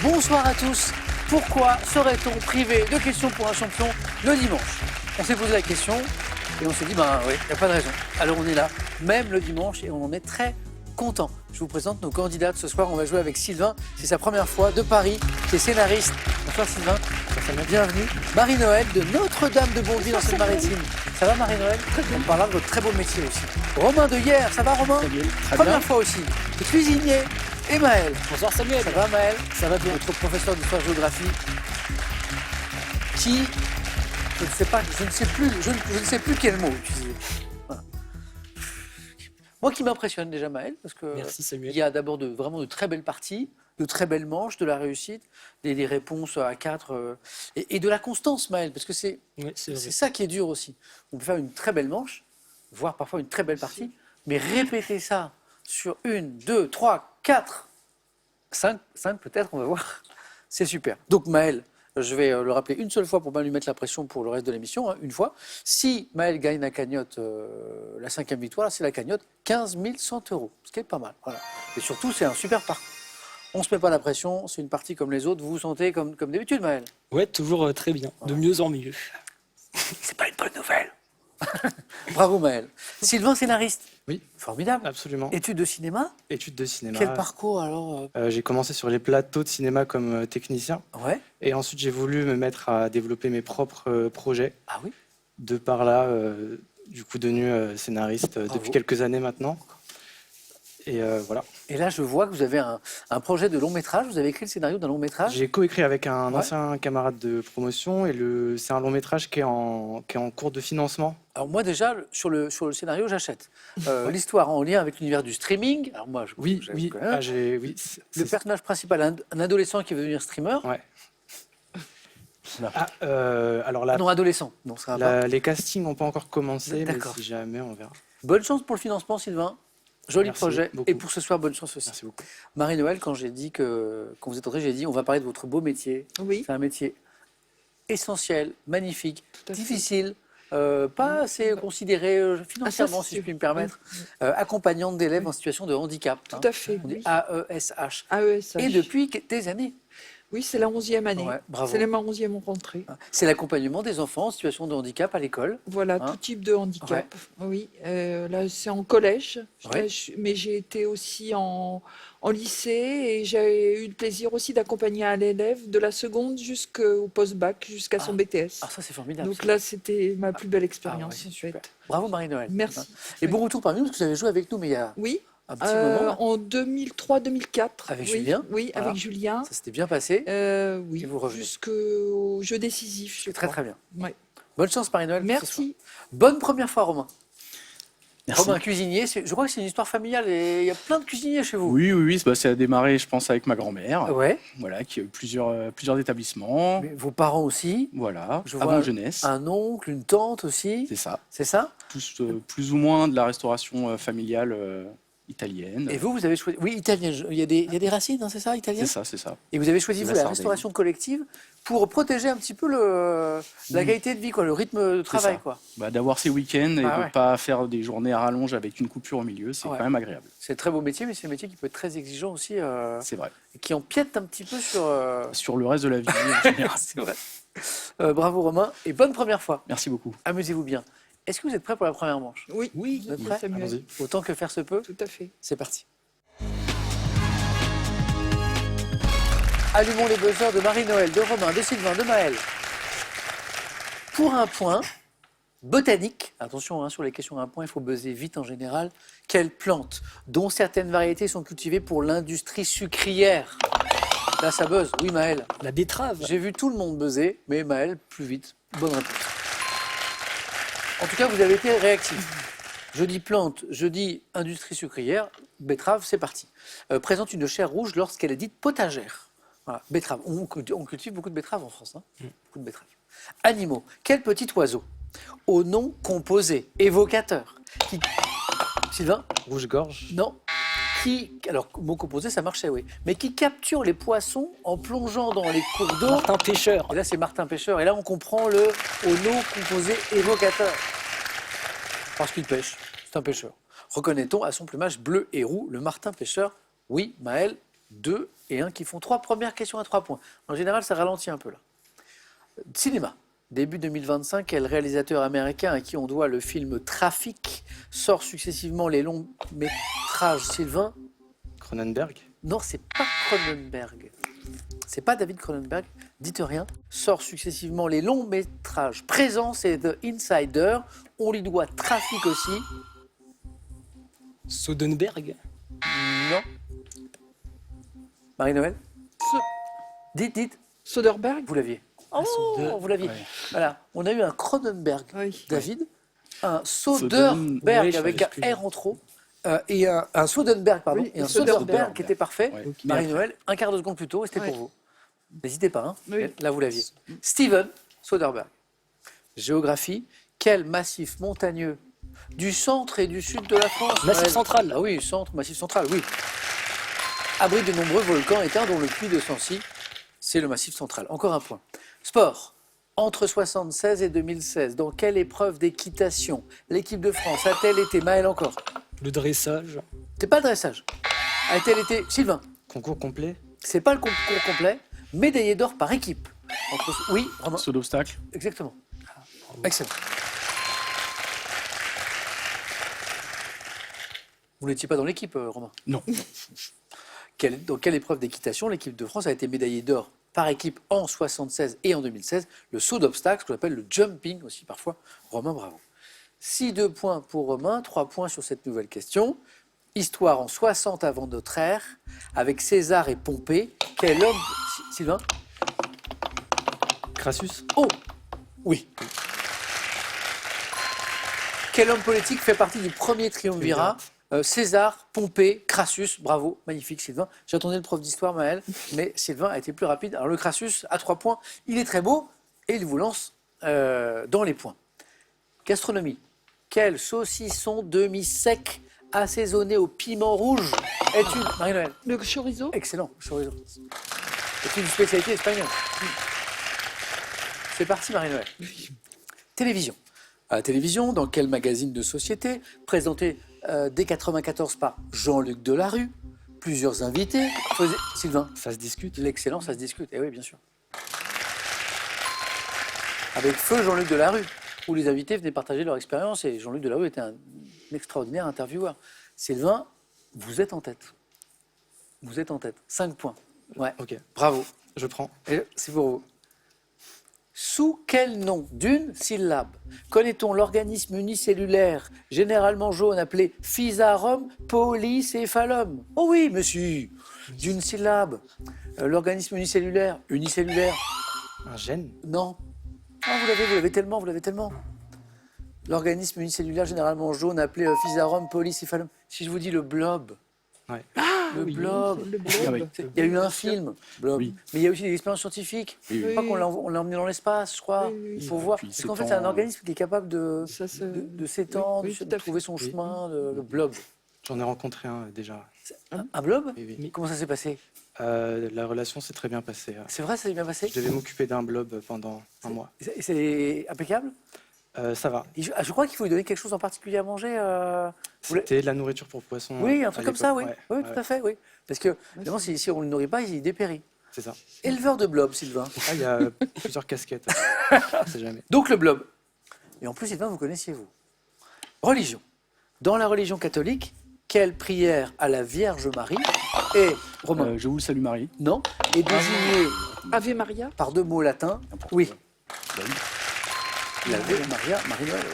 Bonsoir à tous. Pourquoi serait-on privé de questions pour un champion le dimanche? On s'est posé la question et on s'est dit, ben oui, il n'y a pas de raison. Alors on est là, même le dimanche, et on en est très content. Je vous présente nos candidates ce soir. On va jouer avec Sylvain. C'est sa première fois de Paris, qui est scénariste. Bonsoir Sylvain. Bienvenue. Marie-Noël de Notre-Dame de Bondy dans Seine-Maritime. Ça va Marie-Noël? On parlera de votre très beau métier aussi. Romain de Hier, ça va Romain? Première fois aussi. Le cuisinier. Et Maël. Bonsoir Samuel. Ça va Maël? Ça va bien. Notre professeur d'histoire-géographie qui, je ne sais plus quel mot utiliser. Voilà. Moi qui m'impressionne déjà Maël, parce que Merci Samuel. il y a d'abord vraiment de très belles parties, de très belles manches, de la réussite, des réponses à 4 et de la constance Maël, parce que c'est ça qui est dur aussi. On peut faire une très belle manche, voire parfois une très belle partie, mais répéter ça sur 1, 2, 3, 4, 5 peut-être, on va voir. C'est super. Donc Maël, je vais le rappeler une seule fois pour bien lui mettre la pression pour le reste de l'émission, hein, une fois. Si Maël gagne la cagnotte, la 5e victoire, c'est la cagnotte 15 100 €, ce qui est pas mal. Voilà. Et surtout, c'est un super parcours. On ne se met pas la pression, c'est une partie comme les autres. Vous vous sentez comme d'habitude, Maël? Ouais, toujours très bien, de mieux en mieux. C'est pas une bonne nouvelle. Bravo Maël. Sylvain, scénariste. Oui. Formidable. Absolument. Études de cinéma. Études de cinéma. Quel parcours alors J'ai commencé sur les plateaux de cinéma comme technicien. Ouais. Et ensuite, j'ai voulu me mettre à développer mes propres projets. Ah oui. De par là, du coup, devenu scénariste depuis quelques années maintenant. Et voilà. Et là, je vois que vous avez un projet de long métrage. Vous avez écrit le scénario d'un long métrage. J'ai coécrit avec un ancien camarade de promotion. Et c'est un long métrage qui est en cours de financement. Alors moi déjà, sur le scénario, j'achète. L'histoire en lien avec l'univers du streaming. Alors moi, Oui. Le personnage principal, un adolescent qui veut devenir streamer. Ouais. Alors Non, adolescent. Non, ça va pas. les castings n'ont pas encore commencé, mais D'accord. si jamais, on verra. Bonne chance pour le financement, Sylvain. Joli Merci projet. beaucoup. Et pour ce soir, bonne chance aussi. Merci beaucoup. Marie-Noël, quand vous êtes entrée, j'ai dit on va parler de votre beau métier. Oui. C'est un métier essentiel, magnifique, Tout à fait. difficile, pas assez considéré financièrement, si je puis me permettre, accompagnante d'élèves en situation de handicap. Tout à fait. On dit Oui. AESH. AESH. Et depuis des années. Oui, c'est la 11e année. Ouais, bravo. C'est ma 11e rentrée. C'est l'accompagnement des enfants en situation de handicap à l'école. Voilà, Hein. tout type de handicap. Oui, là, c'est en collège. Ouais. Là, mais j'ai été aussi en lycée et j'ai eu le plaisir aussi d'accompagner un élève de la seconde jusqu'au post-bac, jusqu'à son BTS. Ah, ça, c'est formidable. Donc là, c'était ma plus belle expérience, Ah ouais, en super. fait. Bravo Marie-Noël. Merci. Et bon retour parmi nous, parce que vous avez joué avec nous, mais il y a Oui, un petit moment. en 2003-2004. Avec oui, Julien. Oui, Voilà. avec Julien. Ça s'était bien passé. Oui, Et vous revenez. jusqu'au jeu décisif. C'est très très bien. Ouais. Bonne chance Marie-Noël. pour ce soir. Merci. Bonne première fois Romain. Merci. Romain, cuisinier, je crois que c'est une histoire familiale et il y a plein de cuisiniers chez vous. Oui, ça a démarré, je pense, avec ma grand-mère, Ouais, voilà, qui a eu plusieurs établissements, mais vos parents aussi, voilà, Je avant vois jeunesse, un oncle, une tante aussi, c'est ça, c'est ça? tous plus ou moins de la restauration familiale italienne, Et vous avez choisi, oui, italien, il y a des racines, hein, c'est ça, italien? c'est ça. Et vous avez choisi, La vous, la Sardaigne. restauration collective pour protéger un petit peu la qualité de vie, quoi, le rythme de travail, ça. quoi. Bah, d'avoir ses week-ends et Ah de ouais. ne pas faire des journées à rallonge avec une coupure au milieu, c'est Ouais. quand même agréable, C'est un très beau métier, mais c'est un métier qui peut être très exigeant aussi, c'est vrai. et qui empiète un petit peu sur... Sur le reste de la vie, en général. C'est vrai. Bravo Romain, et bonne première fois. Merci beaucoup. Amusez-vous bien. Est-ce que vous êtes prêts pour la première manche? Oui, Vous êtes prêts? Samuel. Allons-y. Autant que faire se peut, Tout à fait. c'est parti. Allumons les buzzers de Marie-Noël, de Romain, de Sylvain, de Maël. Pour un point, botanique, attention hein, sur les questions à un point, il faut buzzer vite en général. Quelle plante, dont certaines variétés sont cultivées pour l'industrie sucrière? Là ça buzz, oui Maël. La betterave. J'ai vu tout le monde buzzer, mais Maël, plus vite. Bonne réponse. En tout cas, vous avez été réactif. Je dis plante, je dis industrie sucrière, betterave, c'est parti. Présente une chair rouge lorsqu'elle est dite potagère. Voilà, betterave. On cultive beaucoup de betteraves en France. Hein. Beaucoup de betteraves. Animaux. Quel petit oiseau au nom composé, évocateur. Sylvain? Rouge-gorge. Non. Alors, mot composé, ça marchait, oui. Mais qui capture les poissons en plongeant dans les cours d'eau. Martin Pêcheur. Et là, c'est Martin Pêcheur. Et là, on comprend le au nom composé évocateur. Parce qu'il pêche. C'est un pêcheur. Reconnaît-on à son plumage bleu et roux le Martin Pêcheur? Oui, Maël. 2 et 1 qui font 3. Première question à 3 points. En général, ça ralentit un peu là. Cinéma. Début 2025, quel réalisateur américain à qui on doit le film Trafic sort successivement les longs métrages Sylvain? Cronenberg. Non, c'est pas Cronenberg. C'est pas David Cronenberg. Dites rien. Sort successivement les longs métrages. Présent, c'est The Insider. On lui doit Trafic aussi. Soderbergh. Non. Marie-Noël. Dites. Soderbergh. Vous l'aviez. Oh, vous l'aviez. Ouais. Voilà. On a eu un Cronenberg, Oui. David. Un Soderbergh Oui, je avec savais un plus. R en trop. Et un Soderbergh, pardon. Oui, et un Soderbergh. Soderbergh qui était parfait. Ouais. Marie-Noël, un quart de seconde plus tôt, et c'était Ouais. pour vous. N'hésitez pas, hein. Oui. Là vous l'aviez. Steven Soderbergh. Géographie, quel massif montagneux du centre et du sud de la France? Massif Noël. central. Ah oui, centre, massif central, oui. Abrite de nombreux volcans éteints, dont le puy de Sancy, c'est le massif central. Encore un point. Sport. Entre 1976 et 2016, dans quelle épreuve d'équitation l'équipe de France a-t-elle été, Maël encore? Le dressage. C'est pas le dressage. A-t-elle été, Sylvain? Concours complet. C'est pas le concours complet, médaillé d'or par équipe. Oui, Romain, Saut d'obstacle. exactement. Excellent. Vous n'étiez pas dans l'équipe, Romain? Non. Dans quelle épreuve d'équitation l'équipe de France a été médaillée d'or par équipe en 1976 et en 2016? Le saut d'obstacle, ce qu'on appelle le jumping aussi parfois. Romain, bravo. 2 points pour Romain, 3 points sur cette nouvelle question. Histoire en 60 avant notre ère, avec César et Pompée. Quel homme... Sylvain? Crassus. Oh, oui. Quel homme politique fait partie du premier triumvirat? César, Pompée, Crassus. Bravo, magnifique Sylvain. J'attendais le prof d'histoire, Maël, mais Sylvain a été plus rapide. Alors le Crassus, à 3 points, il est très beau et il vous lance dans les points. Gastronomie. Quel saucisson demi-sec assaisonné au piment rouge est une... Marie-Noël. Le chorizo. Excellent, chorizo. C'est une spécialité espagnole. C'est parti, Marie-Noël. Télévision. À la télévision, dans quel magazine de société, présenté dès 1994 par Jean-Luc Delarue, plusieurs invités faisaient... Sylvain, Ça se discute. l'excellence, ça se discute. Eh oui, bien sûr. Avec feu Jean-Luc Delarue, où les invités venaient partager leur expérience, et Jean-Luc Delarue était un extraordinaire intervieweur. Sylvain, vous êtes en tête. Vous êtes en tête. 5 points. Ouais, Ok, bravo. je prends. Et c'est pour vous. Sous quel nom d'une syllabe connaît-on l'organisme unicellulaire, généralement jaune, appelé Physarum polycéphalum? Oh oui, monsieur, d'une syllabe. L'organisme unicellulaire, Un gène. non. Ah, vous l'avez tellement, vous l'avez tellement. L'organisme unicellulaire, généralement jaune, appelé Physarum polycéphalum. Si je vous dis le blob, Ouais. le oui, blob. Le Ah oui. blob. Il y a eu un film, Blob, Oui. mais il y a aussi des expériences scientifiques. Oui, oui. Je crois qu'on l'a emmené dans l'espace, je crois. Oui, oui, Il oui. faut voir. Puis Parce qu'en fait, s'étend, c'est un organisme qui est capable de s'étendre, Oui, oui, de tout à fait. trouver son Oui. chemin, le blob. J'en ai rencontré un déjà. Un blob? Oui, oui. Comment ça s'est passé? La relation s'est très bien passée. C'est vrai, ça s'est bien passé? Je devais m'occuper d'un blob pendant un mois. C'est impeccable? Ça va. Et je crois qu'il faut lui donner quelque chose en particulier à manger. Vous voulez- C'était de la nourriture pour poissons. Oui, un à truc comme ça, oui. l'époque. Oui, Ouais, tout ouais, à fait, oui. Parce que, évidemment, si on ne le nourrit pas, il dépérit. c'est ça. Éleveur de blob, Sylvain. Ah, il y a plusieurs casquettes. On sait jamais. Donc le blob. Et en plus, Sylvain, vous connaissiez, vous. Religion. Dans la religion catholique, quelle prière à la Vierge Marie est, Romain, Je vous salue Marie. non, est désignée Ave Maria. par 2 mots latins? N'importe Oui. quoi. Bah oui. La Vierge Maria, Marie-Noël.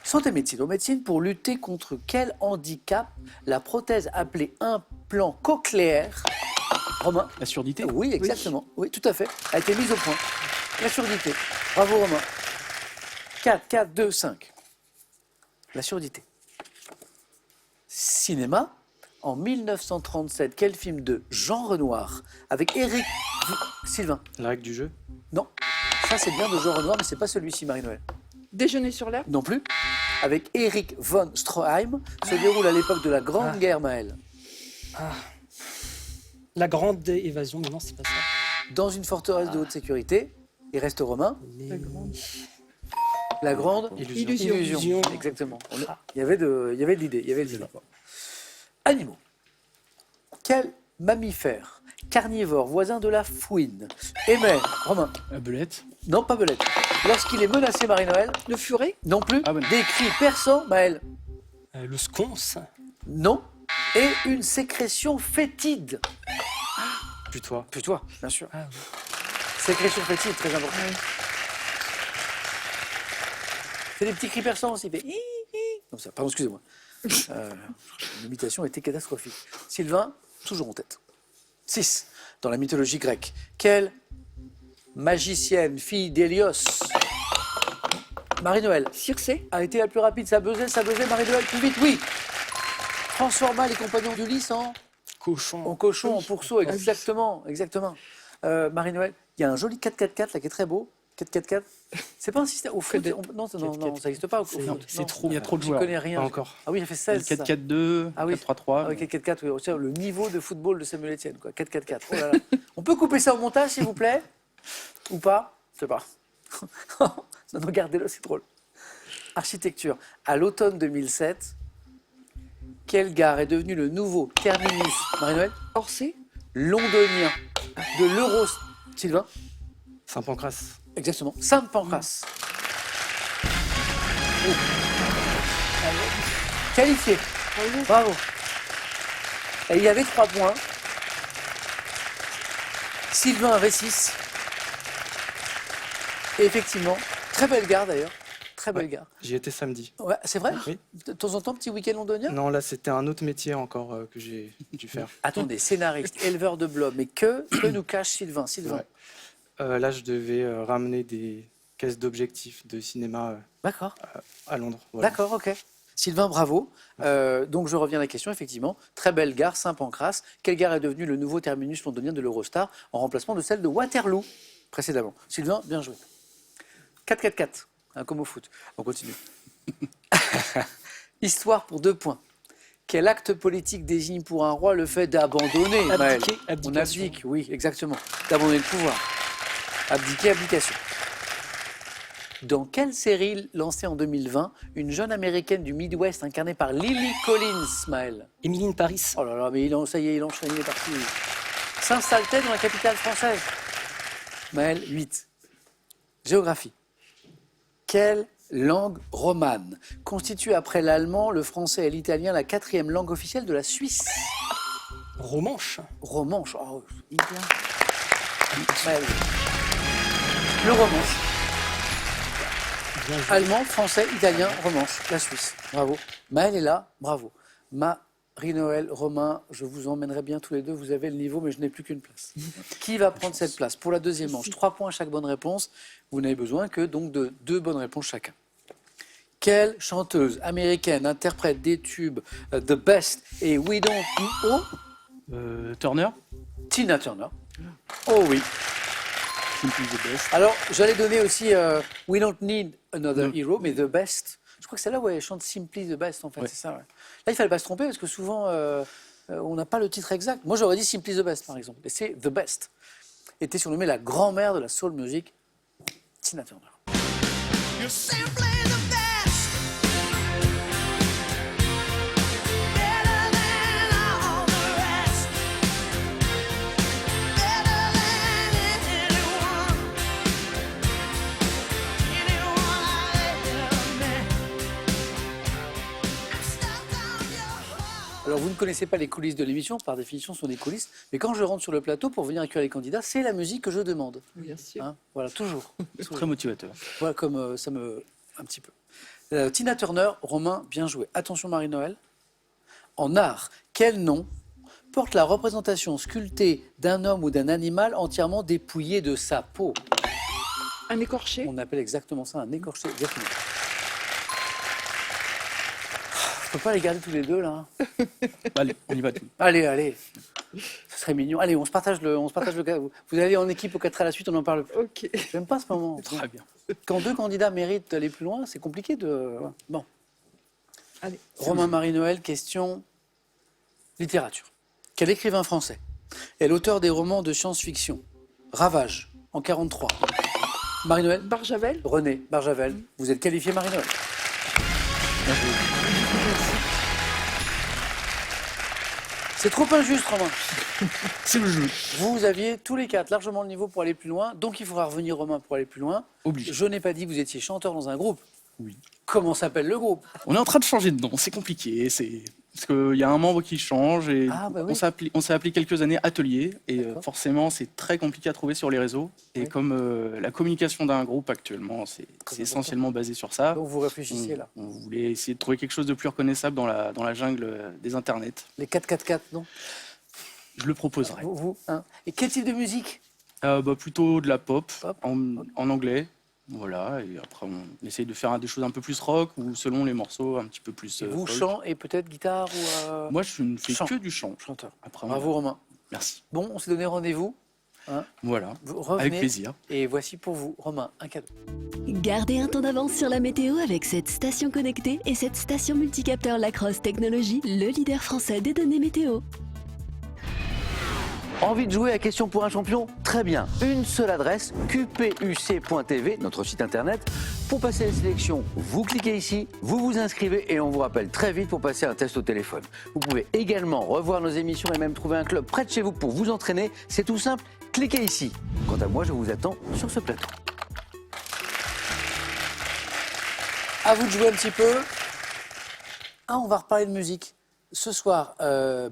Santé médecine. Aux médecines, pour lutter contre quel handicap la prothèse appelée implant cochléaire, Romain? La surdité. Oui, exactement. Oui, tout à fait. A été mise au point. La surdité. Bravo, Romain. 4, 2, 5. La surdité. Cinéma. En 1937, quel film de Jean Renoir avec Éric... Sylvain? La règle du jeu. Non. Ça, c'est bien de Jean Renoir, mais c'est pas celui-ci, Marie-Noël. Déjeuner sur l'herbe. Non plus. Avec Erich von Stroheim, se déroule à l'époque de la Grande Guerre, Maël. La grande évasion, mais non, c'est pas ça. Dans une forteresse de haute sécurité, il reste Romain. Les- La grande. La Grande Illusion. Illusion. Exactement. Il y avait de l'idée. Il y avait de l'idée. Animaux. Quel mammifère, carnivore, voisin de la fouine, émet, Romain, Belette. non pas belette, lorsqu'il est menacé, Marie-Noël, Le furet? non plus, Ah, bon. des cris perçants, Maël, Le sconce. non, et une sécrétion fétide. Putois. Putois, bien sûr. Ah, oui. Sécrétion fétide, très important. C'est des petits cris perçants aussi. Il fait hi, hi. Non, ça, pardon, excusez-moi. L'imitation était catastrophique. Sylvain, toujours en tête. 6. Dans la mythologie grecque, quelle magicienne, fille d'Hélios, Marie-Noël, Circé? a été la plus rapide? Ça buzzait, Marie-Noël, plus vite, oui. Transforma les compagnons d'Ulysse en Cochon. cochon, en pourceau, exactement, exactement. Marie-Noël, il y a un joli 4-4-4 là qui est très beau. 4-4-4. C'est pas un système au foot. Non, ça n'existe pas au foot. C'est trop. Il y a trop de Je joueurs. connais rien. Pas encore. Ah oui, il a fait 16. ça. 4-4-2, Ah oui. 4-3-3. Ah oui, 4-4-4, oui. C'est le niveau de football de Samuel Etienne, quoi. 4-4-4. Oh là là. On peut couper ça au montage, s'il vous plaît? Ou pas? Je sais pas. Non, non, gardez-le, c'est drôle. Architecture. À l'automne 2007, quelle gare est devenue le nouveau terminus, Marie-Noël, Orsay? londonien de l'Euro... Sylvain? Saint-Pancras. Exactement. Saint-Pancras. Oh. Qualifié. Bravo. Et il y avait 3 points. Sylvain avait 6. Et effectivement, très belle gare d'ailleurs. Très belle gare. J'y étais samedi. Ouais, c'est vrai? Oui. De temps en temps, petit week-end londonien? Non, là, c'était un autre métier encore que j'ai dû faire. Attendez, scénariste, éleveur de blobs. Mais que nous cache Sylvain? Sylvain. Ouais. Là, je devais ramener des caisses d'objectifs de cinéma D'accord. à Londres. Voilà. D'accord, ok. Sylvain, bravo. Donc je reviens à la question, effectivement. Très belle gare, Saint-Pancras. Quelle gare est devenue le nouveau terminus londonien de l'Eurostar en remplacement de celle de Waterloo précédemment? Sylvain, bien joué. 4-4-4, hein, comme au foot. On continue. Histoire pour 2 points. Quel acte politique désigne pour un roi le fait d'abandonner, Maël? Abdiquer, On abdication. abdique, oui, exactement. D'abandonner le pouvoir. Abdiquer, abdication. Dans quelle série lancée en 2020, une jeune américaine du Midwest incarnée par Lily Collins, Maël? Émilie Paris. Oh là là, mais ça y est, il enchaîne, il est parti. S'installe-t-elle dans la capitale française? Maël, 8. Géographie. Quelle langue romane constitue après l'allemand, le français et l'italien la 4e langue officielle de la Suisse? Romanche. Romanche. Oh, bien. Maël. Le romanche. Bien joué. Allemand, français, italien, romanche, la Suisse. Bravo. Maël est là, bravo. Marie-Noël, Romain, je vous emmènerai bien tous les deux. Vous avez le niveau, mais je n'ai plus qu'une place. Qui va prendre cette place pour la deuxième manche? 3 points à chaque bonne réponse. Vous n'avez besoin que donc de 2 bonnes réponses chacun. Quelle chanteuse américaine interprète des tubes The Best et We Don't Know? Turner. Tina Turner. Oh oui. Simply the best. Alors, j'allais donner aussi We Don't Need Another Hero, mais The Best. Je crois que c'est là où elle chante Simply the Best, en fait. Ouais. C'est ça, ouais. Là, il fallait pas se tromper parce que souvent, on n'a pas le titre exact. Moi, j'aurais dit Simply the Best, par exemple. Et c'est The Best. Était surnommée la grand-mère de la soul music, Tina Turner. You're simply the best. Better than all the rest. Better than anyone. Anyone I've ever met. I'm stuck on your heart. Alors, vous ne connaissez pas les coulisses de l'émission, par définition, ce sont des coulisses. Mais quand je rentre sur le plateau pour venir accueillir les candidats, c'est la musique que je demande. Bien sûr. Hein, voilà, toujours. Très motivateur. Voilà comme ça me... un petit peu. Tina Turner, Romain, bien joué. Attention Marie-Noël. En art, quel nom porte la représentation sculptée d'un homme ou d'un animal entièrement dépouillé de sa peau? Un écorché? On appelle exactement ça un écorché. Exactement. Je peux pas les garder tous les deux là. Allez, on y va. Allez, allez. Ce serait mignon. Allez, on se partage le. Vous allez en équipe au 4 à la suite, on en parle plus. Ok. J'aime pas ce moment. Très bien. Quand 2 candidats méritent d'aller plus loin, c'est compliqué de. Bon. Allez. Romain Marie-Noël, question littérature. Quel écrivain français est l'auteur des romans de science-fiction Ravage, en 1943. Marie-Noël, Barjavel? René Barjavel, vous êtes qualifié Marie-Noël. C'est trop injuste, Romain. C'est le jeu. Vous aviez tous les quatre largement le niveau pour aller plus loin, donc il faudra revenir, Romain, pour aller plus loin. Obligé. Je n'ai pas dit que vous étiez chanteur dans un groupe. Oui. Comment s'appelle le groupe? On est en train de changer de nom, c'est compliqué. Parce qu'il y a un membre qui change et Ah, bah oui. on s'est appelé quelques années Atelier. Et D'accord. forcément, c'est très compliqué à trouver sur les réseaux. Et Oui. comme la communication d'un groupe actuellement, c'est important. essentiellement basé sur ça. Donc vous réfléchissiez là. On voulait essayer de trouver quelque chose de plus reconnaissable dans la jungle des internets. Les 4-4-4, non? Je le proposerai. Vous, hein. Et quel type de musique? Plutôt de la pop, Pop. en anglais. Voilà, et après on essaye de faire des choses un peu plus rock ou selon les morceaux un petit peu plus. Et vous, folk. chant et peut-être guitare ou Moi je ne fais chant. que du chant. chanteur? Après, Bravo, Romain. Merci. Bon, on s'est donné rendez-vous. Voilà, Vous revenez. avec plaisir. Et voici pour vous, Romain, un cadeau. Gardez un temps d'avance sur la météo avec cette station connectée et cette station multicapteur Lacrosse Technologies, le leader français des données météo. Envie de jouer à Question pour un champion? Très bien. Une seule adresse, qpuc.tv, notre site internet. Pour passer la sélection, vous cliquez ici, vous vous inscrivez et on vous rappelle très vite pour passer un test au téléphone. Vous pouvez également revoir nos émissions et même trouver un club près de chez vous pour vous entraîner. C'est tout simple, cliquez ici. Quant à moi, je vous attends sur ce plateau. À vous de jouer un petit peu. On va reparler de musique. Ce soir,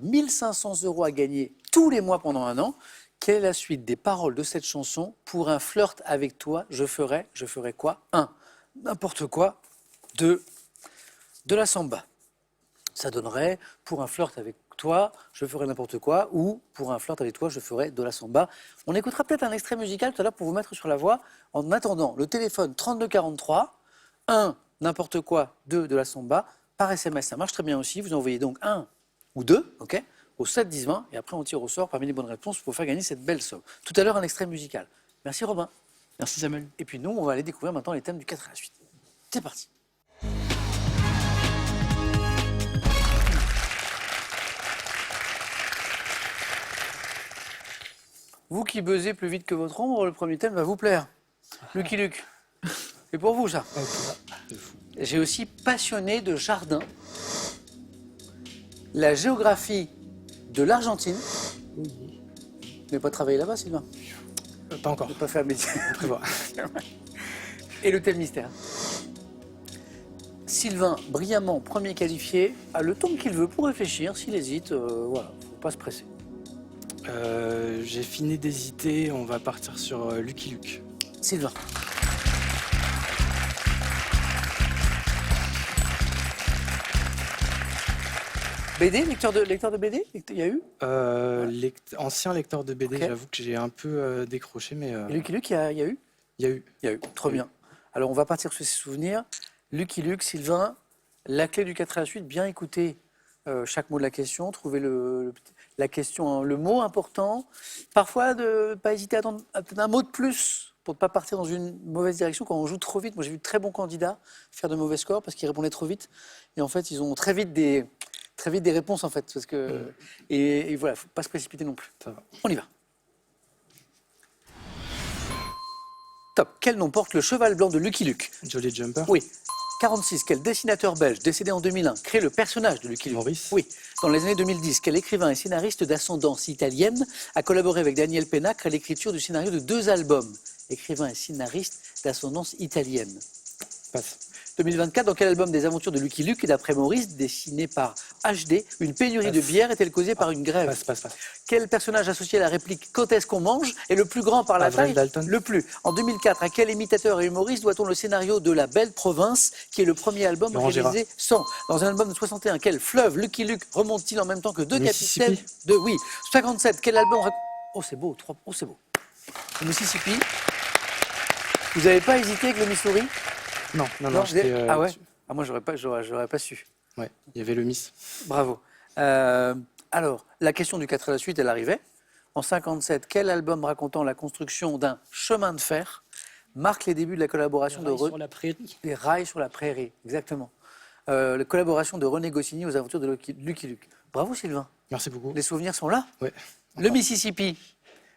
1500 € à gagner tous les mois pendant un an. Quelle est la suite des paroles de cette chanson? Pour un flirt avec toi, je ferai quoi? 1. N'importe quoi. 2. De la samba. Ça donnerait, pour un flirt avec toi, je ferai n'importe quoi, ou pour un flirt avec toi, je ferai de la samba. On écoutera peut-être un extrait musical tout à l'heure pour vous mettre sur la voie. En attendant, le téléphone 3243, 1, n'importe quoi, 2, de la samba. Par SMS, ça marche très bien aussi. Vous envoyez donc 1 ou 2, ok, au 7 10 20, et après on tire au sort parmi les bonnes réponses pour faire gagner cette belle somme. Tout à l'heure, un extrait musical. Merci Robin. Merci Samuel. Et puis nous, on va aller découvrir maintenant les thèmes du 4 à la suite. C'est parti. Vous qui buzzez plus vite que votre ombre, le premier thème va vous plaire. Lucky Luke. C'est pour vous ça. J'ai aussi passionné de jardin, la géographie de l'Argentine. Vous n'avez pas travaillé là-bas, Sylvain? Pas encore. Vous n'avez pas fait un métier. On prévoit. Et le thème mystère. Sylvain, brillamment premier qualifié, a le temps qu'il veut pour réfléchir. S'il hésite, voilà, faut pas se presser. J'ai fini d'hésiter, on va partir sur Lucky Luke. Sylvain. BD, lecteur de BD? Il y a eu? Ancien lecteur de BD, Ok. j'avoue que j'ai un peu décroché, mais Et Lucky Luke, il y a eu? il y a eu. Il y a eu, trop bien. Alors on va partir sur ces souvenirs. Lucky Luke, Sylvain, la clé du 4 à la suite, bien écouter chaque mot de la question, trouver la question, hein, le mot important. Parfois, de ne pas hésiter à attendre un mot de plus pour ne pas partir dans une mauvaise direction quand on joue trop vite. Moi, j'ai vu de très bons candidats faire de mauvais scores parce qu'ils répondaient trop vite. Et en fait, ils ont très vite des réponses, en fait. Parce que, et voilà, il ne faut pas se précipiter non plus. Ça va. On y va. Top. Quel nom porte le cheval blanc de Lucky Luke? Jolly Jumper. Oui. 46. Quel dessinateur belge, décédé en 2001, crée le personnage de Lucky Luke? Maurice. Oui. Dans les années 2010, quel écrivain et scénariste d'ascendance italienne a collaboré avec Daniel Pennac à l'écriture du scénario de 2 albums? Écrivain et scénariste d'ascendance italienne. Passe. 2024, dans quel album des aventures de Lucky Luke, d'après Maurice, dessiné par HD, une pénurie de bière est-elle causée par une grève? Passe. Quel personnage associé à la réplique « Quand est-ce qu'on mange » est le plus grand par la Avril taille? Dalton. Le plus. En 2004, à quel imitateur et humoriste doit-on le scénario de La Belle Province, qui est le premier album Laurent réalisé sans? Dans un album de 61, quel fleuve Lucky Luke remonte-t-il en même temps que 2 Mississippi. capitaines de... Oui. 57, quel album... Oh, c'est beau. Oh, c'est beau. Le Mississippi. Vous n'avez pas hésité avec le Missouri? Non, vous j'étais, avez- Ah ouais? Ah, moi, j'aurais pas su. Ouais, il y avait le Miss. Bravo. Alors, la question du 4 à la suite, elle arrivait. En 57, quel album racontant la construction d'un chemin de fer marque les débuts de la collaboration de Sur la prairie. Les rails sur la prairie? Exactement. La collaboration de René Goscinny aux aventures de Lucky Luke. Bravo Sylvain. Merci beaucoup. Les souvenirs sont là? Ouais. Le Mississippi.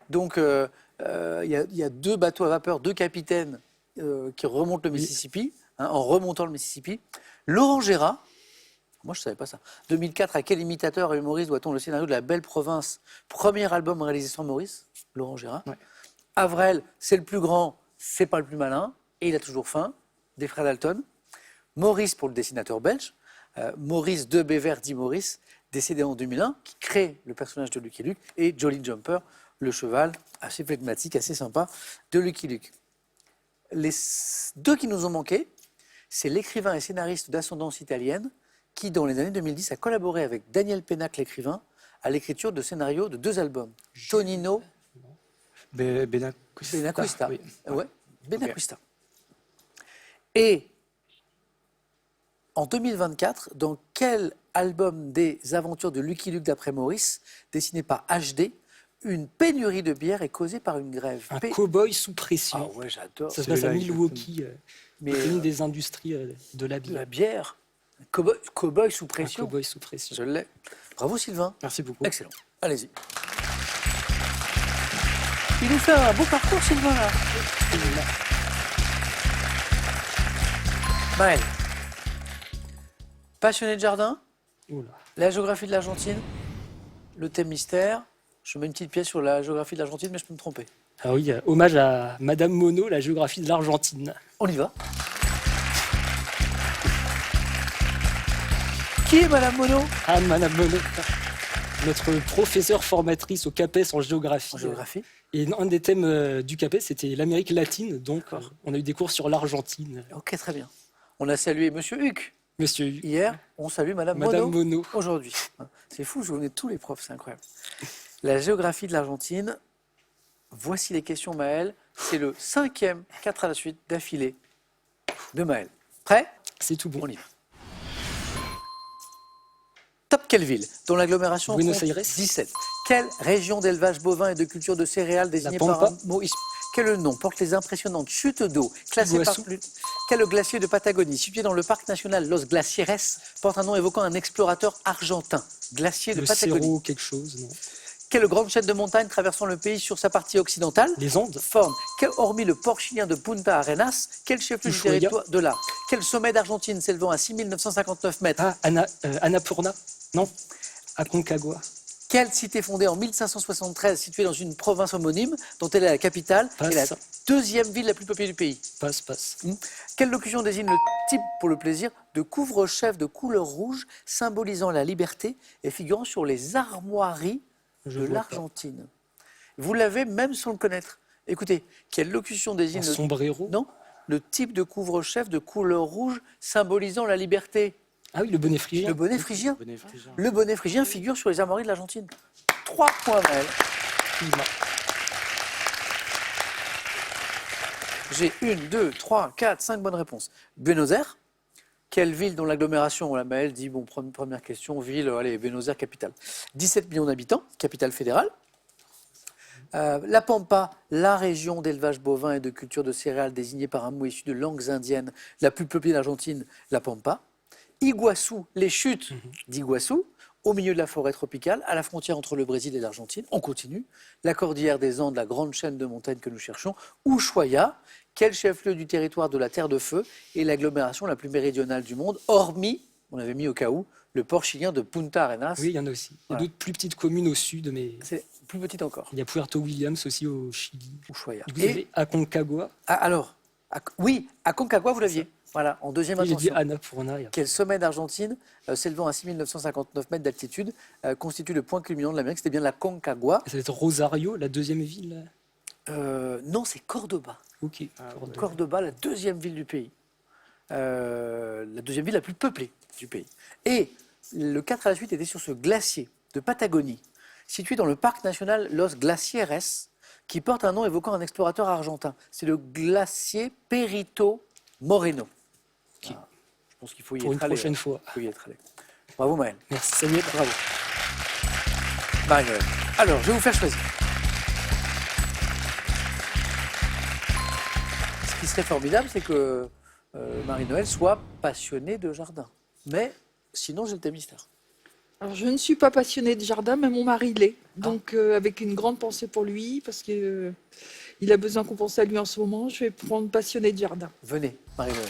Donc, il y a 2 bateaux à vapeur, 2 capitaines qui remontent le Mississippi, hein, en remontant le Mississippi. Laurent Gérard Moi, je ne savais pas ça. 2004, à quel imitateur et humoriste doit-on le scénario de La Belle Province, premier album réalisé sans Maurice, Laurent Gérard. Ouais. Avrel, c'est le plus grand, c'est pas le plus malin, et il a toujours faim, des frères Dalton. Maurice, pour le dessinateur belge. Maurice de Bévert, dit Maurice, décédé en 2001, qui crée le personnage de Lucky Luke. Et Jolly Jumper, le cheval, assez flegmatique, assez sympa, de Lucky Luke. Les deux qui nous ont manqué, c'est l'écrivain et scénariste d'ascendance italienne qui, dans les années 2010, a collaboré avec Daniel Pénac, l'écrivain, à l'écriture de scénarios de 2 albums. Tonino Benacquista. Oui. Ouais, Benacquista. Et en 2024, dans quel album des aventures de Lucky Luke d'après Maurice, dessiné par HD, une pénurie de bière est causée par une grève? Un cow-boy sous Ah pression. ouais, j'adore. Ça se passe à Celui-là, Milwaukee, Mais une des industries de la de bière. la bière, cow-boy sous Un pression. cow-boy sous pression. Je l'ai. Bravo Sylvain. Merci beaucoup. Excellent. Allez-y. Il nous fait un beau parcours, Sylvain, là. Maël. Passionné de jardin, Oula. la géographie de l'Argentine, le thème mystère. Je mets une petite pièce sur la géographie de l'Argentine, mais je peux me tromper. Ah oui, hommage à Madame Monod, la géographie de l'Argentine. On y va. Qui est Madame Monod Ah, Madame Monod, notre professeure formatrice au CAPES en géographie. en géographie? Et un des thèmes du CAPES, c'était l'Amérique latine. Donc, on a eu des cours sur l'Argentine. Ok, très bien. On a salué Monsieur Huck Monsieur hier, on salue Madame Madame Monod Monod. aujourd'hui. C'est fou, je connais tous les profs, c'est incroyable. La géographie de l'Argentine, voici les questions Maël. C'est le 5e 4 à la suite d'affilée de Maël. Prêt? C'est tout bon. On y va. Top quelle ville dont l'agglomération Buenos compte Aires. 17. Quelle région d'élevage bovin et de culture de céréales désignée par Pampa. un mot isp- Quel nom porte les impressionnantes chutes d'eau classées par Iguaçu. plus... Quel glacier de Patagonie situé dans le parc national Los Glaciares porte un nom évoquant un explorateur argentin? Glacier de Le Patagonie. Cerro, quelque chose, non? Quelle grande chaîne de montagnes traversant le pays sur sa partie occidentale? Les Andes. Forme. Hormis le port chilien de Punta Arenas, quel chef-lieu du Ushuaia. territoire de là? Quel sommet d'Argentine s'élevant à 6959 mètres? Ah, Annapurna. Non. Aconcagua. Quelle cité fondée en 1573, située dans une province homonyme, dont elle est la capitale et la Passe. deuxième ville la plus peuplée du pays? Passe. Quelle locution désigne le type, pour le plaisir, de couvre-chef de couleur rouge, symbolisant la liberté et figurant sur les armoiries Je de vois l'Argentine? Vous l'avez même sans le connaître. Écoutez, quelle locution désigne Un le... sombrero. Non, le type de couvre-chef de couleur rouge symbolisant la liberté? Ah oui, le bonnet phrygien. Le bonnet phrygien. Bonnet phrygien. Le bonnet phrygien figure sur les armoiries de l'Argentine. 3 points, Maël. J'ai 1, 2, 3, 4, 5 bonnes réponses. Buenos Aires. Quelle ville dont l'agglomération, la Maël dit, bon, première question, ville, allez, Buenos Aires, capitale. 17 millions d'habitants, capitale fédérale. La Pampa, la région d'élevage bovin et de culture de céréales désignée par un mot issu de langues indiennes, la plus peuplée d'Argentine, la Pampa. Iguaçu, les chutes d'Iguaçu, au milieu de la forêt tropicale, à la frontière entre le Brésil et l'Argentine. On continue. La cordillère des Andes, la grande chaîne de montagnes que nous cherchons. Ushuaia, quel chef-lieu du territoire de la Terre de Feu et l'agglomération la plus méridionale du monde, hormis, on avait mis au cas où, le port chilien de Punta Arenas. Oui, il y en a aussi. Il y a Voilà. d'autres plus petites communes au sud, mais C'est plus petit encore, il y a Puerto Williams aussi au Chili. Ushuaia. Du coup, il y avait Aconcagua. Oui, à Concagua, vous l'aviez. Voilà, en deuxième Et j'ai dit intention. Annapurna. Quel sommet d'Argentine, s'élevant à 6959 mètres d'altitude, constitue le point culminant de l'Amérique? C'était bien la Concagua. Ça va être Rosario, la deuxième ville. Non, c'est Cordoba. Ok. Cordoba, la deuxième ville du pays. La deuxième ville la plus peuplée du pays. Et le 4 à la suite était sur ce glacier de Patagonie, situé dans le parc national Los Glaciares, qui porte un nom évoquant un explorateur argentin. C'est le glacier Perito Moreno. Voilà. Je pense qu'il faut y Pour une être allé. prochaine fois. Il faut y être allé. Bravo Maël. Merci Samuel. Bravo. Marie-Noël. Alors, je vais vous faire choisir. Ce qui serait formidable, c'est que Marie-Noël soit passionnée de jardin. Mais sinon, j'ai le thème mystère. Alors, je ne suis pas passionnée de jardin, mais mon mari l'est. Donc, avec une grande pensée pour lui, parce qu'il a besoin qu'on pense à lui en ce moment, je vais prendre passionnée de jardin. Venez, Marie-Noël.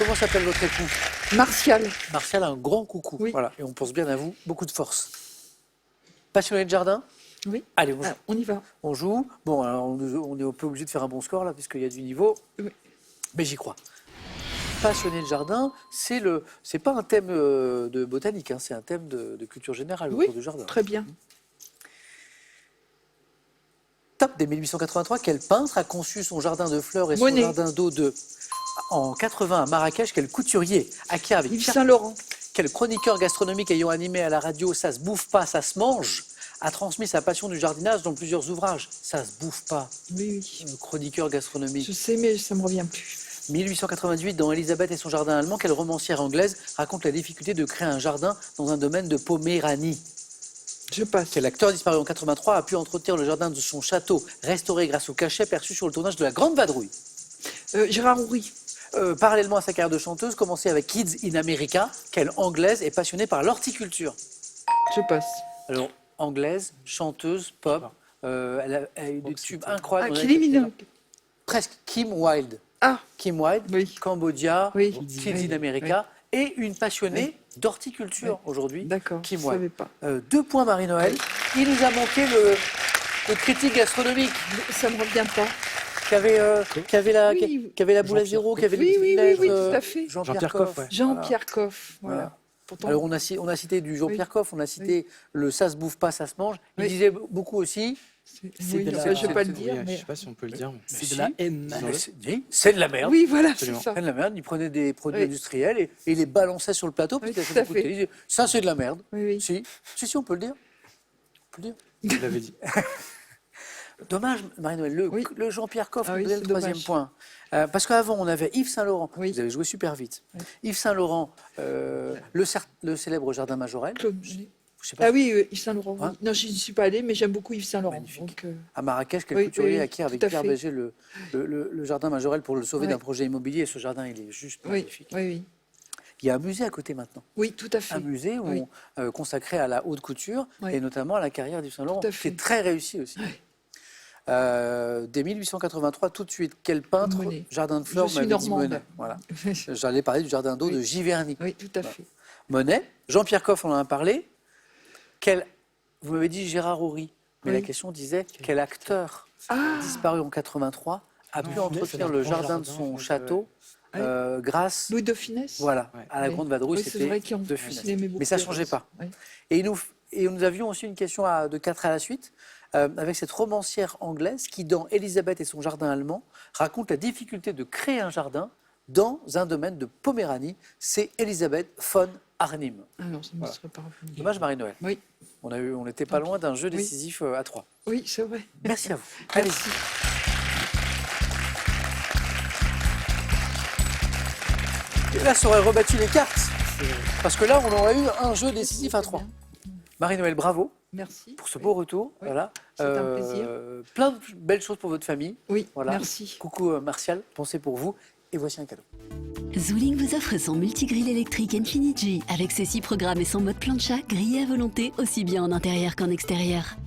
Comment s'appelle votre époux? Martial. Martial, un grand coucou. Oui. Voilà. Et on pense bien à vous. Beaucoup de force. Passionné de jardin? Oui. Allez, on joue. Ah, on y va. On joue. Bon, alors on est un peu obligé de faire un bon score là, puisqu'il y a du niveau. Oui. Mais j'y crois. Passionné de jardin, c'est pas un thème de botanique, hein, c'est un thème de culture générale Oui, autour du jardin. très bien. Top dès 1883, quel peintre a conçu son jardin de fleurs et son Monet. jardin d'eau en 80 à Marrakech? Quel couturier acquiert avec Yves Pierre? Saint-Laurent. Quel chroniqueur gastronomique ayant animé à la radio Ça se bouffe pas, ça se mange a transmis sa passion du jardinage dans plusieurs ouvrages? Ça se bouffe pas. Oui, oui. Chroniqueur gastronomique. Je sais, mais ça me revient plus. 1898, dans Élisabeth et son jardin allemand, quelle romancière anglaise raconte la difficulté de créer un jardin dans un domaine de Poméranie? Je passe. Quel acteur disparu en 83 a pu entretenir le jardin de son château, restauré grâce au cachet perçu sur le tournage de La Grande Vadrouille? Gérard Houry. Parallèlement à sa carrière de chanteuse, commencée avec Kids in America, quelle anglaise est passionnée par l'horticulture? Je passe. Alors, anglaise, chanteuse, pop, elle a eu des tubes Ah, incroyables. Kylie Minogue. Presque. Kim Wilde. Ah, Kim Wilde, oui. Cambodia, Oui. Kids Oui. in America, et une passionnée d'horticulture aujourd'hui. D'accord, Kim je ne Wilde. savais pas. 2 points Marie-Noël. Il nous a manqué le critique gastronomique Ça ne me revient pas. qui avait la, Oui. qui avait la boule à zéro, qui avait Oui, le oui, petit oui, lèvre, tout à fait. Jean-Pierre Coff. ouais. Jean-Pierre Coff. Voilà. Voilà. Pourtant, Alors on a cité du Jean-Pierre Coff, on a cité le ça se bouffe pas, ça se mange. Il Oui. disait beaucoup aussi. c'est- oui, de ça, la- je ne vais pas le Oui, dire. je Mais... sais pas si on peut le dire. Mais... C'est si. de la M. C'est de la merde. Oui, voilà, c'est Absolument. ça. C'est de la merde. Il prenait des produits Oui. industriels et il les balançait sur le plateau. Parce Oui, qu'il y a tout à beaucoup de fait. télé. Il disait, ça c'est de la merde. Oui, oui. Si, on peut le dire. On peut le dire. Vous l'avez dit. Dommage, Marie-Noël, Oui. le Jean-Pierre Coff Ah nous oui, donnait le c'est 3e dommage. point. Parce qu'avant, on avait Yves Saint-Laurent. Oui. Vous avez joué super vite. Oui. Yves Saint-Laurent, le célèbre jardin Majorel. Claude. Je sais pas, Ah oui, Yves Saint-Laurent. oui. Hein Non, je n'y suis pas allée, mais j'aime beaucoup Yves Saint-Laurent. Magnifique. Donc, à Marrakech, quel Oui, couturier oui, acquiert avec tout à Pierre fait. Béger le jardin Majorel pour le sauver Oui. d'un projet immobilier. Et ce jardin, il est juste oui, magnifique. oui, oui. Il y a un musée à côté maintenant. Oui, tout à fait. Un musée où Oui. consacré à la haute couture Oui. et notamment à la carrière d'Yves Saint-Laurent, Tout à qui fait. est très réussi aussi. Dès 1883, tout de suite, quel peintre, Monet. jardin de fleurs, Je suis m'avait dit normande. Monet. Voilà. J'allais parler du jardin d'eau Oui. de Giverny. Oui, tout à fait. Monet, Jean-Pierre Coff, on en a parlé. Vous m'avez dit Gérard Houry, mais Oui. la question disait quel acteur Ah, disparu en 83 a pu Funès, entretenir c'est un le grand jardin de jardin, son ouais. château grâce Louis de Funès. voilà, Ouais. à la Oui. Grande Vadrouille, Oui, c'est c'était vrai qu'il de Funès. aimait beaucoup Mais ça ne les changeait roses. pas. Oui. Et nous avions aussi une question de 4 à la suite, avec cette romancière anglaise qui, dans Élisabeth et son jardin allemand, raconte la difficulté de créer un jardin dans un domaine de Poméranie. C'est Elisabeth von Arnim. Ah non, ça ne me Voilà. serait pas revenu. Dommage Marie-Noël. Oui, On n'était pas loin d'un jeu Oui. décisif à 3. oui, c'est vrai. Merci à vous. Allez. Merci. Et là, ça aurait rebattu les cartes. Parce que là, on aurait eu un jeu décisif à 3. Bien. Marie-Noël, bravo Merci. pour ce Oui. beau retour. Oui. Voilà. C'est un plaisir. Plein de belles choses pour votre famille. Oui, Voilà. merci. Coucou Martial, pensez pour vous. Et voici un cadeau. Zooling vous offre son multigrill électrique Infinity avec ses 6 programmes et son mode plancha grillé à volonté aussi bien en intérieur qu'en extérieur.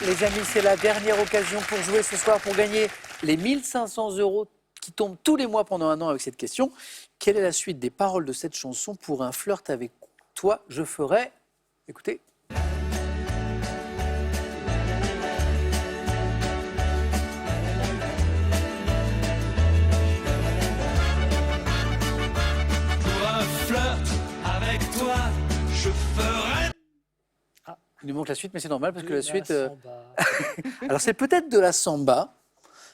Les amis, c'est la dernière occasion pour jouer ce soir pour gagner les 1500 € qui tombent tous les mois pendant un an avec cette question. Quelle est la suite des paroles de cette chanson pour un flirt avec toi? Je ferai. Écoutez. Pour un flirt avec toi, je ferai. Il nous manque la suite, mais c'est normal parce que la suite. Samba. Alors c'est peut-être de la samba.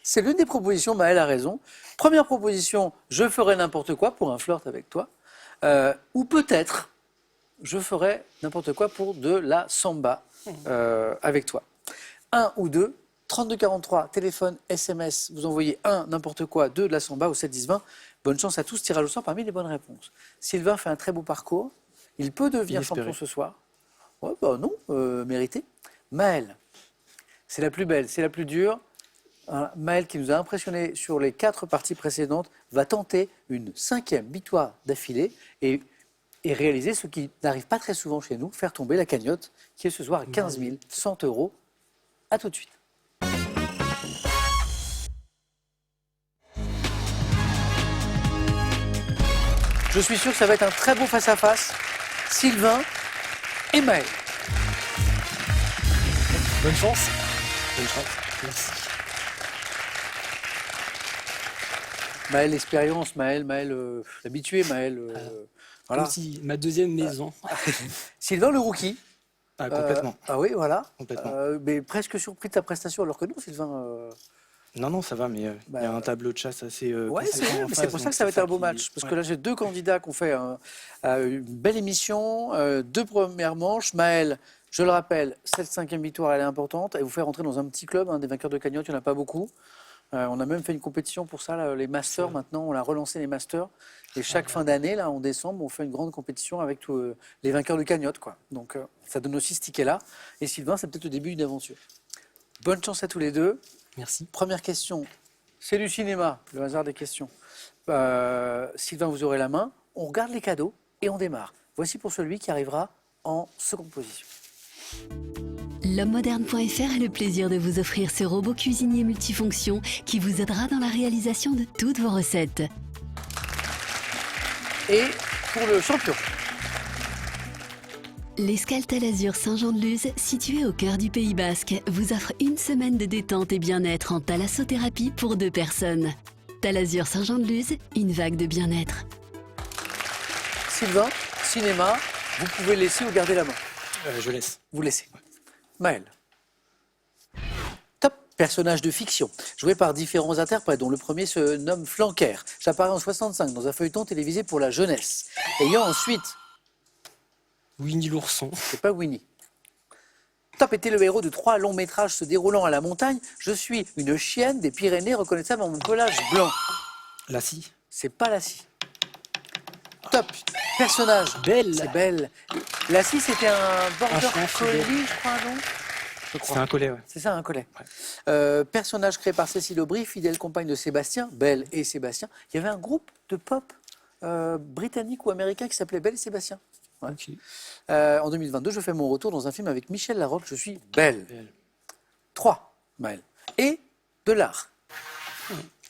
C'est l'une des propositions, Maëlle a raison. Première proposition, je ferai n'importe quoi pour un flirt avec toi. Ou peut-être, je ferai n'importe quoi pour de la samba avec toi. 1 ou 2, 3243, téléphone, SMS, vous envoyez 1, n'importe quoi, 2, de la samba au 7 10 20. Bonne chance à tous, tirage au sort parmi les bonnes réponses. Sylvain fait un très beau parcours. Il peut devenir Inespéré. champion ce soir. Ouais, bah non, mérité. Maëlle, c'est la plus belle, c'est la plus dure. Maëlle, qui nous a impressionnés sur les 4 parties précédentes, va tenter une 5e victoire d'affilée et réaliser ce qui n'arrive pas très souvent chez nous, faire tomber la cagnotte, qui est ce soir à 15 100 €. À tout de suite. Je suis sûr que ça va être un très beau face-à-face. Sylvain et Maël. Bonne chance. Bonne chance. Merci. Maël, l'expérience, Maël, l'habitué, Maël. Voilà. Comme si ma deuxième maison. Sylvain, le rookie. Ah, complètement. Ah oui, voilà. Complètement. Mais presque surpris de ta prestation, alors que non, Sylvain. Non, ça va, mais il y a un tableau de chasse assez. Ouais, c'est conséquent vrai, en mais face, c'est pour ça donc que ça va être un beau qui- match. Parce que ouais. là, j'ai deux candidats qui ont fait une belle émission, deux premières manches. Maël, je le rappelle, cette 5e victoire, elle est importante. Elle vous fait rentrer dans un petit club, des vainqueurs de cagnotte, il n'y en a pas beaucoup. On a même fait une compétition pour ça, là, les Masters. Maintenant, on a relancé les Masters. Et chaque fin d'année, là, en décembre, on fait une grande compétition avec tous les vainqueurs de cagnotte, quoi. Donc, ça donne aussi ce ticket-là. Et Sylvain, c'est peut-être le début d'une aventure. Bonne chance à tous les deux. Merci. Première question, c'est du cinéma, le hasard des questions. Sylvain, vous aurez la main. On regarde les cadeaux et on démarre. Voici pour celui qui arrivera en seconde position. L'homme-moderne.fr a le plaisir de vous offrir ce robot cuisinier multifonction qui vous aidera dans la réalisation de toutes vos recettes. Et pour le champion, L'Escale Talazur Saint-Jean-de-Luz, située au cœur du Pays Basque, vous offre une semaine de détente et bien-être en thalassothérapie pour 2 personnes. Talazur Saint-Jean-de-Luz, une vague de bien-être. Sylvain, cinéma, vous pouvez laisser ou garder la main. Je laisse. Vous laissez. Maël. Top. Personnage de fiction, joué par différents interprètes, dont le premier se nomme Flanquer. J'apparais en 65 dans un feuilleton télévisé pour la jeunesse. Ayant ensuite, Winnie l'ourson. c'est pas Winnie. Top était le héros de 3 longs métrages se déroulant à la montagne. Je suis une chienne des Pyrénées reconnaissable en mon pelage blanc. La scie. C'est pas la scie. Top. Personnage. Belle. C'est Belle. La scie, c'était un border chien collie, fidèle. je crois, non? C'est un collet, ouais. C'est ça, un collet. Personnage créé par Cécile Aubry, fidèle compagne de Sébastien, Belle et Sébastien. Il y avait un groupe de pop britannique ou américain qui s'appelait Belle et Sébastien. Ouais. Ok. En 2022, je fais mon retour dans un film avec Michel Larocque. Je suis Belle. 3, Maël. Et de l'art.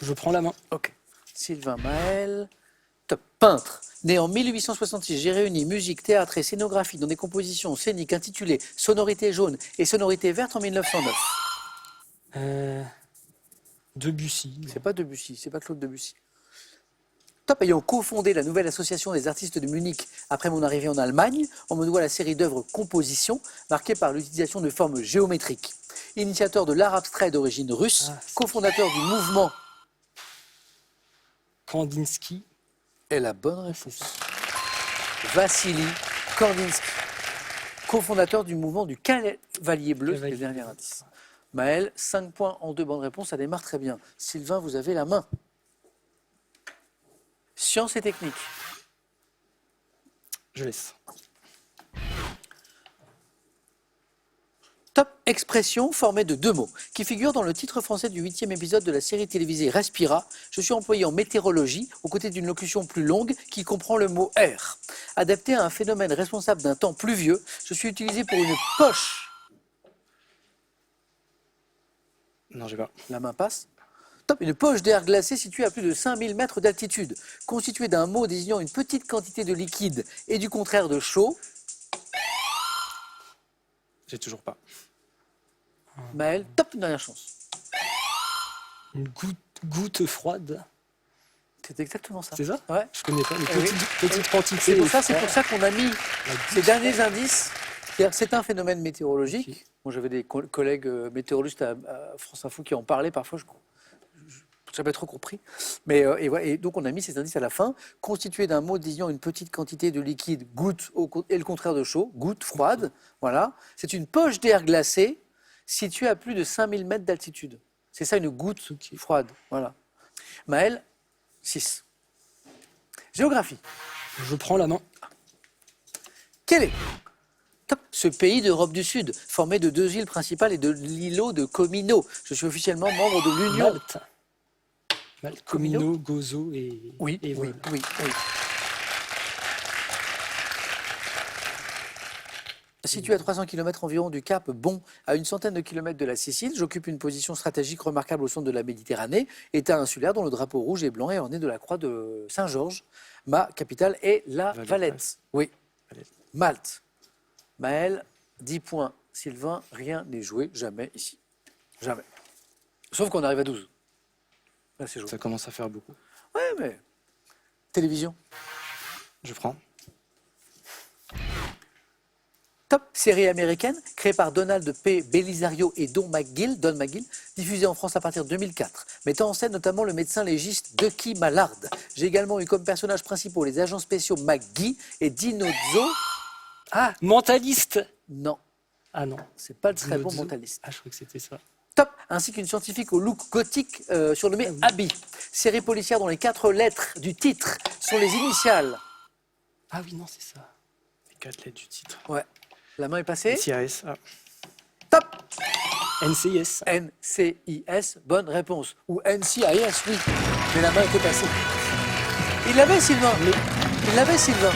Je prends la main. Ok. Sylvain Maël. Top. Peintre. Né en 1866, j'ai réuni musique, théâtre et scénographie dans des compositions scéniques intitulées Sonorité jaune et Sonorité verte en 1909. Debussy. C'est pas Debussy, c'est pas Claude Debussy. Top, ayant cofondé la nouvelle association des artistes de Munich après mon arrivée en Allemagne, on me doit la série d'œuvres composition marquée par l'utilisation de formes géométriques. Initiateur de l'art abstrait d'origine russe, cofondateur du mouvement Kandinsky. est la bonne réponse. Vassili Kandinsky, cofondateur du mouvement du Cavalier Bleu, c'est le dernier indice. Maël, 5 points en 2 bonnes réponses, ça démarre très bien. Sylvain, vous avez la main. Sciences et techniques. Je laisse. Top expression formée de 2 mots, qui figure dans le titre français du 8e épisode de la série télévisée Respira. Je suis employé en météorologie, aux côtés d'une locution plus longue qui comprend le mot air. Adapté à un phénomène responsable d'un temps pluvieux, je suis utilisé pour une poche. Non, j'ai pas. La main passe. Top, une poche d'air glacé située à plus de 5000 mètres d'altitude, constituée d'un mot désignant une petite quantité de liquide et du contraire de chaud. J'ai toujours pas. Maël, top, une dernière chance. Une goutte froide. C'est exactement ça. C'est ça? Ouais. Je connais pas. Une Eh oui. petite quantité. C'est pour ça, froide. qu'on a mis ces derniers indices. C'est-à-dire que c'est un phénomène météorologique. Ok. Moi, j'avais des collègues météorologistes à France Info qui en parlaient parfois. Je n'ai jamais trop compris. Mais, et donc, on a mis ces indices à la fin, constitués d'un mot désignant une petite quantité de liquide, goutte, et le contraire de chaud, goutte froide. Voilà. C'est une poche d'air glacé située à plus de 5000 mètres d'altitude. C'est ça, une goutte froide. Voilà. Maël, 6. Géographie. Je prends la main. Quel est top, ce pays d'Europe du Sud, formé de 2 îles principales et de l'îlot de Comino? Je suis officiellement membre de l'Union. Malte. Comino. Comino, Gozo et. Oui, et oui, voilà. oui, oui. Situé à 300 km environ du Cap Bon, à une centaine de kilomètres de la Sicile, j'occupe une position stratégique remarquable au centre de la Méditerranée, État insulaire dont le drapeau rouge et blanc est orné de la croix de Saint-Georges. Ma capitale est la Valette. Oui, Malte. Maël, 10 points. Sylvain, rien n'est joué, jamais ici. Jamais. Sauf qu'on arrive à 12. Là, c'est joué. Ça commence à faire beaucoup. Ouais, mais... Télévision. Je prends. Top, série américaine, créée par Donald P. Belisario et Don McGill, diffusée en France à partir de 2004, mettant en scène notamment le médecin légiste Ducky Mallard. J'ai également eu comme personnages principaux les agents spéciaux McGee et Dinozzo. Ah, Mentaliste. non, Ah non. c'est pas le très bon Dinozzo. mentaliste. Ah, je crois que c'était ça. Top, ainsi qu'une scientifique au look gothique surnommée Abby. Série policière dont les 4 lettres du titre sont les initiales. Ah oui, non, c'est ça. Les 4 lettres du titre. Ouais, la main est passée. CIS. Ah. Top, NCIS. NCIS, bonne réponse. Ou NCIS, oui, mais la main était passée. Il l'avait, Sylvain. Il l'avait, Sylvain.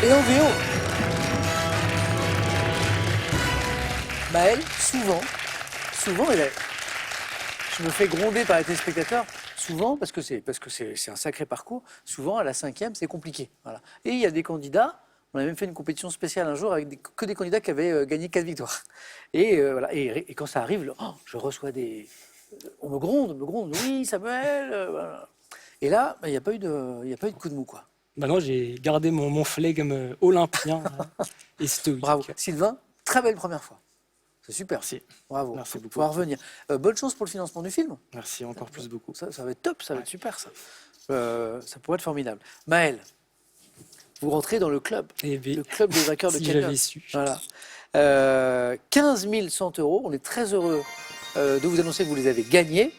Et en VO. Maël, souvent, je me fais gronder par les téléspectateurs, souvent, parce que c'est un sacré parcours, souvent à la 5e, c'est compliqué. Voilà. Et il y a des candidats, on a même fait une compétition spéciale un jour avec que des candidats qui avaient gagné 4 victoires. Et, voilà, et quand ça arrive, je reçois des... On me gronde, oui, Samuel, voilà. Et là, il n'y a pas eu de coup de mou, quoi. Bah non, j'ai gardé mon flegme olympien et stoïque. Bravo. Sylvain, très belle première fois. C'est super. Merci. Bravo. Merci Faut beaucoup. pouvoir revenir. Bonne chance pour le financement du film. Merci encore plus beaucoup. Ça va être top, ça va être super, ça. Ça pourrait être formidable. Maël, vous rentrez dans le club. Eh bien, Le club des vainqueurs de si cagnotte. j'avais su. Voilà. 15 100 €. On est très heureux de vous annoncer que vous les avez gagnés.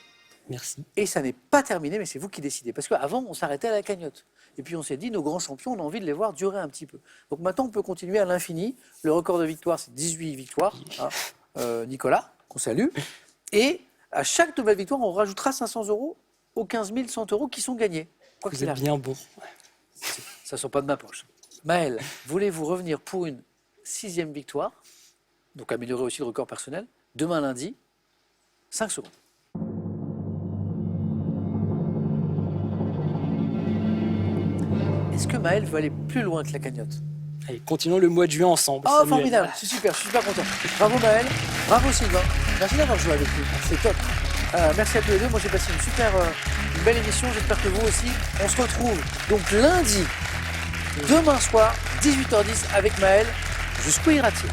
Merci. Et ça n'est pas terminé, mais c'est vous qui décidez. Parce qu'avant, on s'arrêtait à la cagnotte. Et puis on s'est dit, nos grands champions, on a envie de les voir durer un petit peu. Donc maintenant, on peut continuer à l'infini. Le record de victoire, c'est 18 victoires. Hein. Nicolas, qu'on salue. Et à chaque nouvelle victoire, on rajoutera 500 € aux 15 100 € qui sont gagnés. Quoi Vous qu'il êtes arrive. bien bon. Ça ne sort pas de ma poche. Maël, voulez-vous revenir pour une 6e victoire, donc améliorer aussi le record personnel, demain lundi, 5 secondes. Est-ce que Maël veut aller plus loin que la cagnotte? Allez, continuons le mois de juin ensemble. Oh, Samuel. formidable, c'est super, je suis super content. Bravo Maël, bravo Sylvain, merci d'avoir joué avec nous, c'est top. Merci à tous les deux, moi j'ai passé une belle émission, j'espère que vous aussi. On se retrouve donc lundi, demain soir, 18h10 avec Maël, jusqu'où ira-t-il?